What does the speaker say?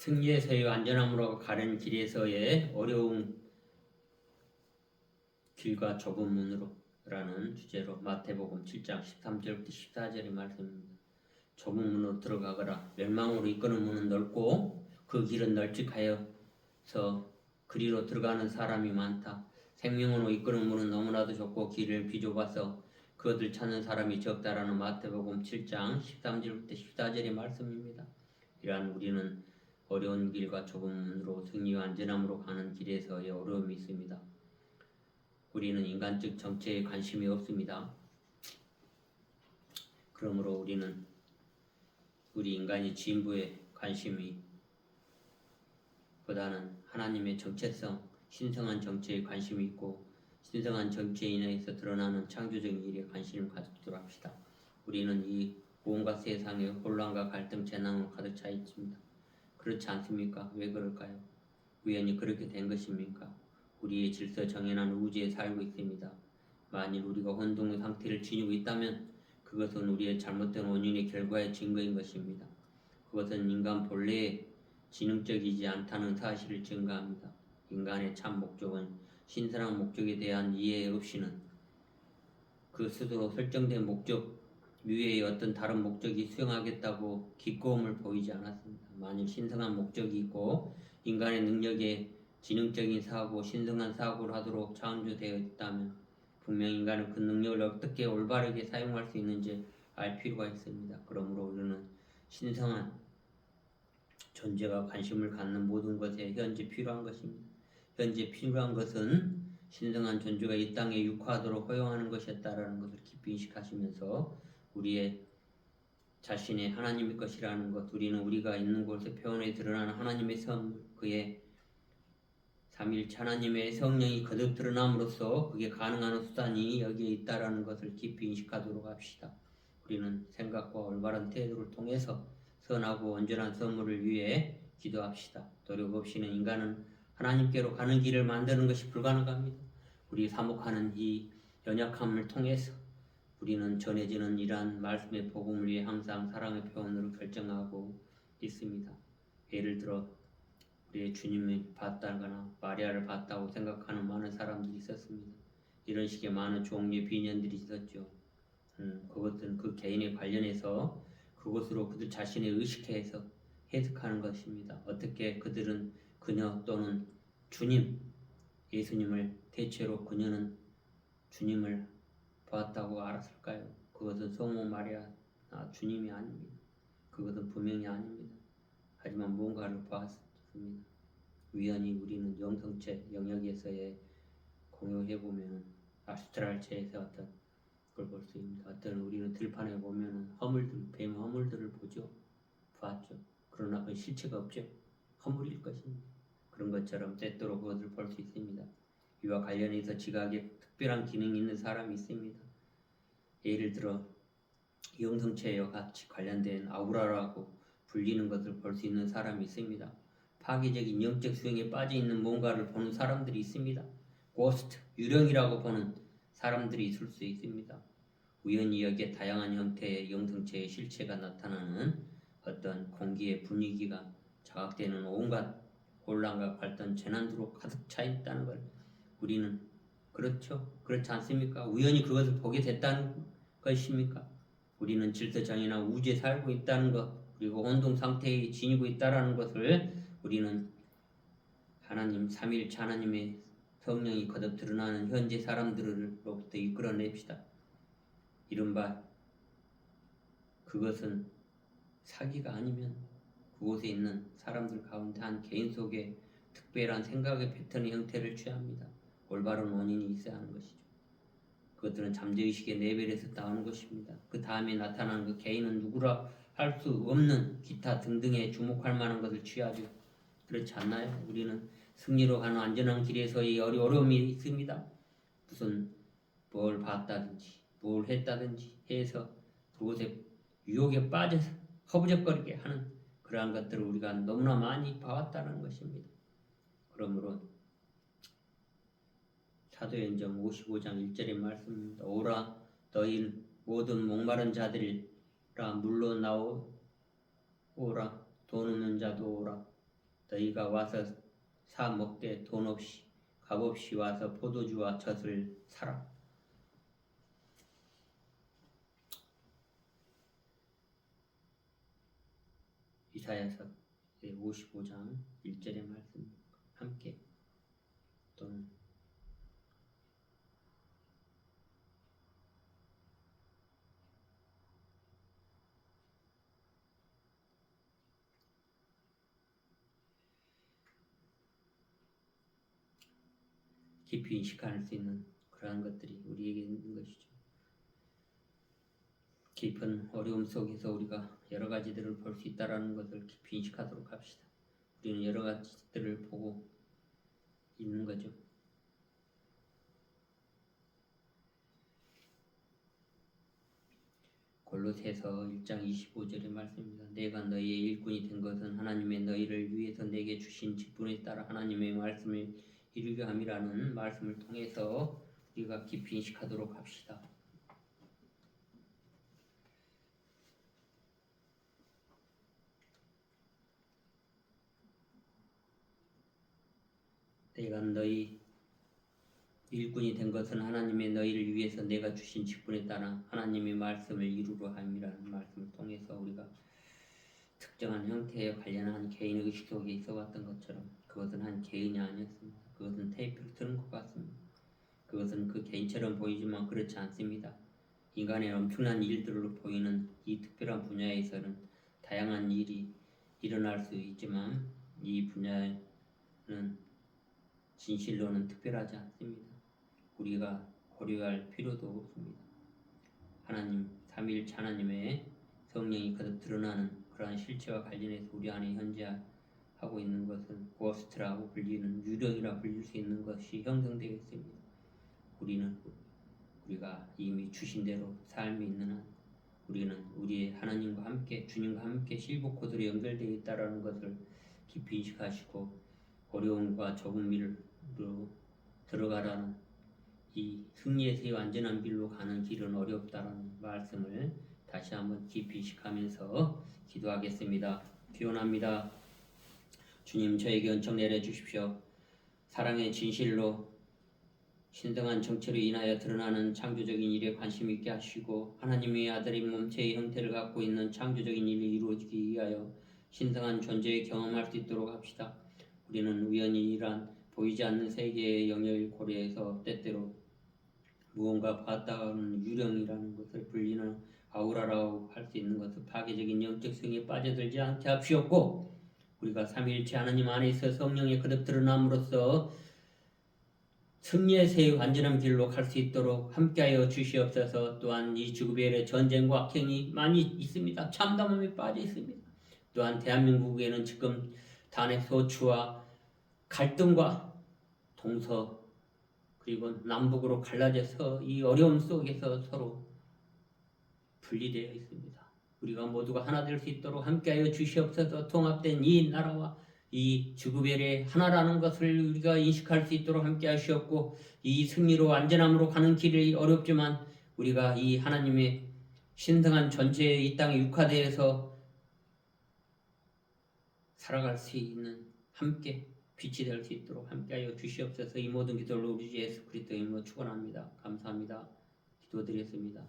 승리에서의 안전함으로 가는 길에서의 어려운 길과 좁은 문으로 라는 주제로 마태복음 7장 13절부터 14절의 말씀입니다. 좁은 문으로 들어가거라. 멸망으로 이끄는 문은 넓고 그 길은 널찍하여서 그리로 들어가는 사람이 많다. 생명으로 이끄는 문은 너무나도 좁고 길을 비좁아서 그것을 찾는 사람이 적다라는 마태복음 7장 13절부터 14절의 말씀입니다. 이러한 우리는 어려운 길과 좁은 문으로 승리와 안전함으로 가는 길에서의 어려움이 있습니다. 우리는 인간적 정체에 관심이 없습니다. 그러므로 우리는 우리 인간이 진부에 관심이 보다는 하나님의 정체성, 신성한 정체에 관심이 있고 신성한 정체에 인해서 드러나는 창조적인 일에 관심을 가지도록 합시다. 우리는 이 온갖 세상에 혼란과 갈등, 재난으로 가득 차 있습니다. 그렇지 않습니까? 왜 그럴까요? 우연히 그렇게 된 것입니까? 우리의 질서 정연한 우주에 살고 있습니다. 만일 우리가 혼동의 상태를 지니고 있다면 그것은 우리의 잘못된 원인의 결과의 증거인 것입니다. 그것은 인간 본래의 지능적이지 않다는 사실을 증거합니다. 인간의 참 목적은 신선한 목적에 대한 이해 없이는 그 스스로 설정된 목적 위에 어떤 다른 목적이 수행하겠다고 기꺼움을 보이지 않았습니다. 만일 신성한 목적이 있고 인간의 능력에 지능적인 사고, 신성한 사고를 하도록 창조되어 있다면 분명 인간은 그 능력을 어떻게 올바르게 사용할 수 있는지 알 필요가 있습니다. 그러므로 우리는 신성한 존재가 관심을 갖는 모든 것에 현재 필요한 것입니다. 현재 필요한 것은 신성한 존재가 이 땅에 육화하도록 허용하는 것이었다라는 것을 깊이 인식하시면서 우리의 자신의 하나님의 것이라는 것, 우리는 우리가 있는 곳에 표현에 드러나는 하나님의 성, 그의 삼일체 하나님의 성령이 거듭 드러남으로써 그게 가능한 수단이 여기에 있다라는 것을 깊이 인식하도록 합시다. 우리는 생각과 올바른 태도를 통해서 선하고 온전한 선물을 위해 기도합시다. 노력 없이는 인간은 하나님께로 가는 길을 만드는 것이 불가능합니다. 우리 사목하는 이 연약함을 통해서 우리는 전해지는 이러한 말씀의 복음을 위해 항상 사랑의 표현으로 결정하고 있습니다. 예를 들어 우리의 주님을 봤다거나 마리아를 봤다고 생각하는 많은 사람들이 있었습니다. 이런 식의 많은 종류의 비년들이 있었죠. 그것은 그 개인에 관련해서 그것으로 그들 자신의 의식해서 해석하는 것입니다. 어떻게 그들은 그녀 또는 주님, 예수님을 대체로 그녀는 주님을 보았다고 알았을까요? 그것은 성모 마리아 주님이 아닙니다. 그것은 분명히 아닙니다. 하지만 무언가를 보았습니다. 우연히 우리는 영성체 영역에서의 공유해보면 아스트랄체에서 어떤 걸 볼 수 있습니다. 어떤 우리는 들판에 보면 허물들, 뱀 허물들을 보았죠. 그러나 그 실체가 없죠. 허물일 것입니다. 그런 것처럼 때때로 그것을 볼 수 있습니다. 이와 관련해서 지각에 특별한 기능이 있는 사람이 있습니다. 예를 들어 영성체와 같이 관련된 아우라라고 불리는 것을 볼 수 있는 사람이 있습니다. 파괴적인 영적 수행에 빠져있는 뭔가를 보는 사람들이 있습니다. 고스트, 유령이라고 보는 사람들이 있을 수 있습니다. 우연히 여기에 다양한 형태의 영성체의 실체가 나타나는 어떤 공기의 분위기가 자각되는 온갖 혼란과 갈등, 재난으로 가득 차 있다는 걸 우리는 그렇죠? 그렇지 않습니까? 우연히 그것을 보게 됐다는 것입니까? 우리는 질서정이나 우주에 살고 있다는 것, 그리고 혼동 상태에 지니고 있다는 것을 우리는 하나님, 삼일체 하나님의 성령이 거듭 드러나는 현재 사람들로부터 이끌어냅시다. 이른바 그것은 사기가 아니면 그곳에 있는 사람들 가운데 한 개인 속에 특별한 생각의 패턴의 형태를 취합니다. 올바른 원인이 있어야 하는 것이죠. 그것들은 잠재의식의 레벨에서 나오는 것입니다. 그 다음에 나타나는 그 개인은 누구라 할 수 없는 기타 등등에 주목할 만한 것을 취하죠. 그렇지 않나요? 우리는 승리로 가는 안전한 길에서의 어려움이 있습니다. 무슨 뭘 봤다든지 뭘 했다든지 해서 그곳에 유혹에 빠져서 허부적거리게 하는 그러한 것들을 우리가 너무나 많이 봐왔다는 것입니다. 그러므로 사도행전 55장 1절의 말씀입니다. 오라 너희 모든 목마른 자들이라 물로 나오라 돈 없는 자도 오라 너희가 와서 사 먹되 돈 없이 값 없이 와서 포도주와 젖을 사라. 이사야서 55장 1절의 말씀 함께 또는 깊이 인식할 수 있는 그러한 것들이 우리에게 있는 것이죠. 깊은 어려움 속에서 우리가 여러 가지들을 볼 수 있다라는 것을 깊이 인식하도록 합시다. 우리는 여러 가지들을 보고 있는 거죠. 골로새서 1장 25절의 말씀입니다. 내가 너희의 일꾼이 된 것은 하나님의 너희를 위해서 내게 주신 직분에 따라 하나님의 말씀을 이루게 함이라는 말씀을 통해서 우리가 깊이 인식하도록 합시다. 내가 너희 일꾼이 된 것은 하나님의 너희를 위해서 내가 주신 직분에 따라 하나님의 말씀을 이루려 함이라는 말씀을 통해서 우리가 특정한 형태에 관련한 개인 의식 속에 있어 왔던 것처럼 그것은 한 개인이 아니었습니다. 그것은 테이프를 틀은 것 같습니다. 그것은 그 개인처럼 보이지만 그렇지 않습니다. 인간의 엄청난 일들로 보이는 이 특별한 분야에서는 다양한 일이 일어날 수 있지만 이 분야는 진실로는 특별하지 않습니다. 우리가 고려할 필요도 없습니다. 하나님, 삼위일체 하나님의 성령이 거듭 드러나는 그러한 실체와 관련해서 우리 안에 현재하고 있는 것은 고스트라고 불리는 유령이라 불릴 수 있는 것이 형성되어 있습니다. 우리가 이미 주신 대로 삶이 있는 한 우리는 우리의 하나님과 함께 주님과 함께 실버코드로 연결되어 있다는 것을 깊이 인식하시고 어려움과 적응미로 들어가라는 이 승리의 새 완전한 길로 가는 길은 어렵다라는 말씀을 다시 한번 깊이 인식하면서 기도하겠습니다. 기원합니다. 주님, 저에게 은총 내려주십시오. 사랑의 진실로 신성한 정체로 인하여 드러나는 창조적인 일에 관심 있게 하시고 하나님의 아들인 몸체의 형태를 갖고 있는 창조적인 일이 이루어지기 위하여 신성한 존재에 경험할 수 있도록 합시다. 우리는 우연히 이러한 보이지 않는 세계의 영역을 고려해서 때때로 무언가 봤다가는 유령이라는 것을 불리는 아우라라고 할 수 있는 것을 파괴적인 영적 성에 빠져들지 않게 하시옵고 우리가 삼위일체 하나님 안에 있어 성령의 거듭 드러남으로써 승리의 새 완전한 길로 갈 수 있도록 함께하여 주시옵소서. 또한 이 지구별의 전쟁과 악행이 많이 있습니다. 참담함에 빠져 있습니다. 또한 대한민국에는 지금 단핵 소추와 갈등과 동서 그리고 남북으로 갈라져서 이 어려움 속에서 서로 분리되어 있습니다. 우리가 모두가 하나 될 수 있도록 함께하여 주시옵소서. 통합된 이 나라와 이 지구별의 하나라는 것을 우리가 인식할 수 있도록 함께 하시옵고 이 승리로 안전함으로 가는 길이 어렵지만 우리가 이 하나님의 신성한 존재의 이 땅에 육화되어서 살아갈 수 있는 함께 빛이 될 수 있도록 함께하여 주시옵소서. 이 모든 기도를 우리 주 예수 그리스도의 이름으로 축원합니다. 감사합니다. 기도드렸습니다.